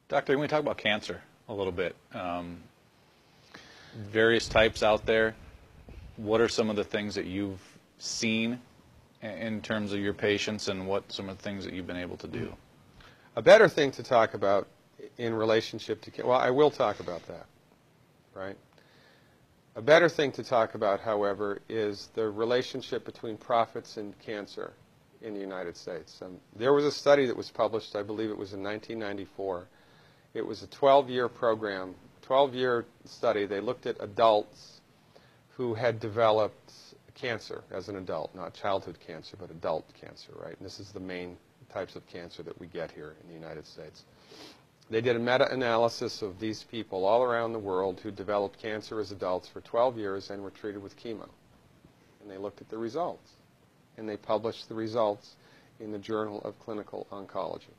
Doctor, can we talk about cancer a little bit? Various types out there. What are some of the things that you've seen in terms of your patients, and what some of the things that you've been able to do? A better thing to talk about in relationship to, well, I will talk about that, right? A better thing to talk about, however, is the relationship between profits and cancer in the United States. There was a study that was published, I believe it was in 1994. It was a 12-year program, 12-year study. They looked at adults who had developed cancer as an adult, not childhood cancer, but adult cancer, right? And this is the main types of cancer that we get here in the United States. They did a meta-analysis of these people all around the world who developed cancer as adults for 12 years and were treated with chemo. And they looked at the results. And they published the results in the Journal of Clinical Oncology.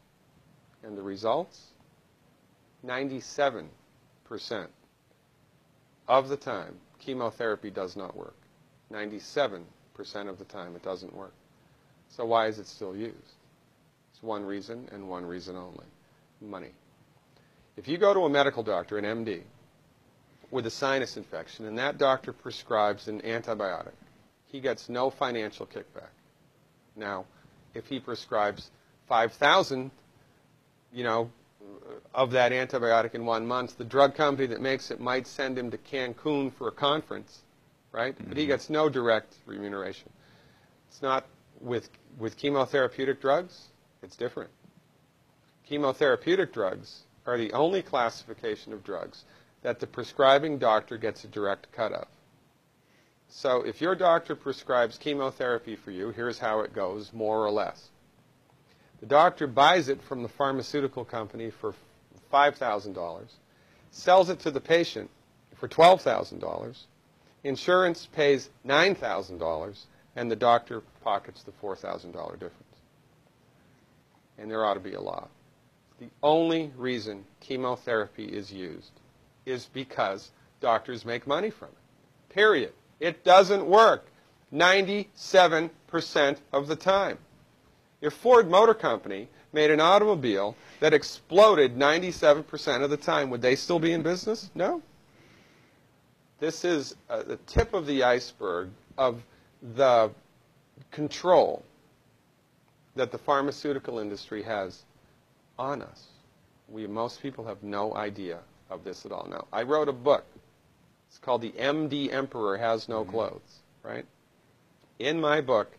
And the results? 97% of the time, chemotherapy does not work. 97% of the time, it doesn't work. So why is it still used? It's one reason, and one reason only: money. If you go to a medical doctor, an MD, with a sinus infection, and that doctor prescribes an antibiotic, he gets no financial kickback. Now, if he prescribes 5,000, of that antibiotic in 1 month, the drug company that makes it might send him to Cancun for a conference, right? Mm-hmm. But he gets no direct remuneration. It's not with chemotherapeutic drugs. It's different. Chemotherapeutic drugs are the only classification of drugs that the prescribing doctor gets a direct cut of. So if your doctor prescribes chemotherapy for you, here's how it goes, more or less. The doctor buys it from the pharmaceutical company for $5,000, sells it to the patient for $12,000, insurance pays $9,000, and the doctor pockets the $4,000 difference. And there ought to be a law. The only reason chemotherapy is used is because doctors make money from it. Period. It doesn't work 97% of the time. If Ford Motor Company made an automobile that exploded 97% of the time, would they still be in business? No. This is the tip of the iceberg of the control that the pharmaceutical industry has on us. Most people have no idea of this at all. Now, I wrote a book. It's called The MD Emperor Has No Clothes, right? In my book,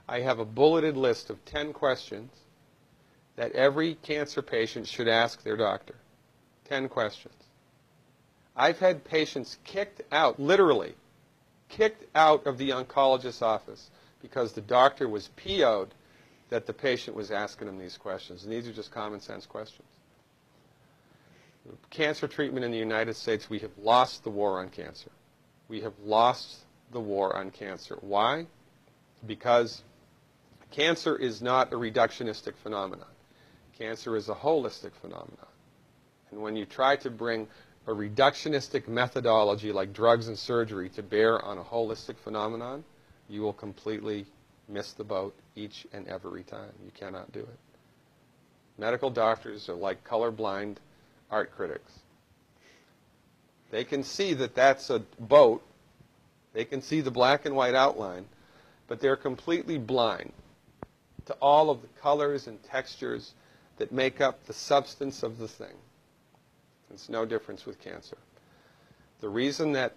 I have a bulleted list of 10 questions that every cancer patient should ask their doctor. 10 questions. I've had patients kicked out, literally, kicked out of the oncologist's office because the doctor was PO'd that the patient was asking him these questions. And these are just common sense questions. Cancer treatment in the United States, we have lost the war on cancer. We have lost the war on cancer. Why? Because cancer is not a reductionistic phenomenon. Cancer is a holistic phenomenon. And when you try to bring a reductionistic methodology like drugs and surgery to bear on a holistic phenomenon, you will completely miss the boat each and every time. You cannot do it. Medical doctors are like colorblind art critics. They can see that that's a boat. They can see the black and white outline, but they're completely blind to all of the colors and textures that make up the substance of the thing. It's no difference with cancer. The reason that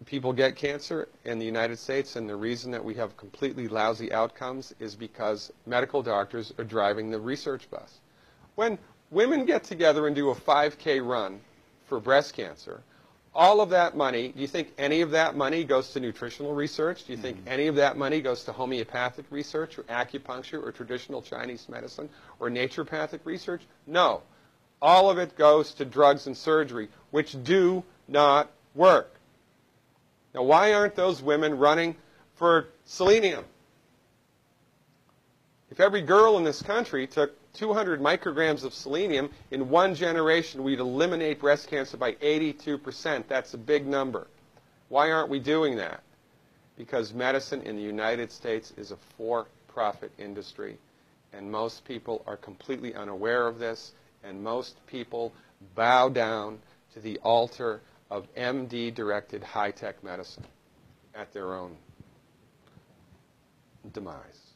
people get cancer in the United States and the reason that we have completely lousy outcomes is because medical doctors are driving the research bus. When women get together and do a 5K run for breast cancer, all of that money, do you think any of that money goes to nutritional research? Do you think any of that money goes to homeopathic research or acupuncture or traditional Chinese medicine or naturopathic research? No. All of it goes to drugs and surgery, which do not work. Now, why aren't those women running for selenium? If every girl in this country took 200 micrograms of selenium, in one generation we'd eliminate breast cancer by 82%. That's a big number. Why aren't we doing that? Because medicine in the United States is a for-profit industry, and most people are completely unaware of this. And most people bow down to the altar of MD-directed high-tech medicine at their own demise.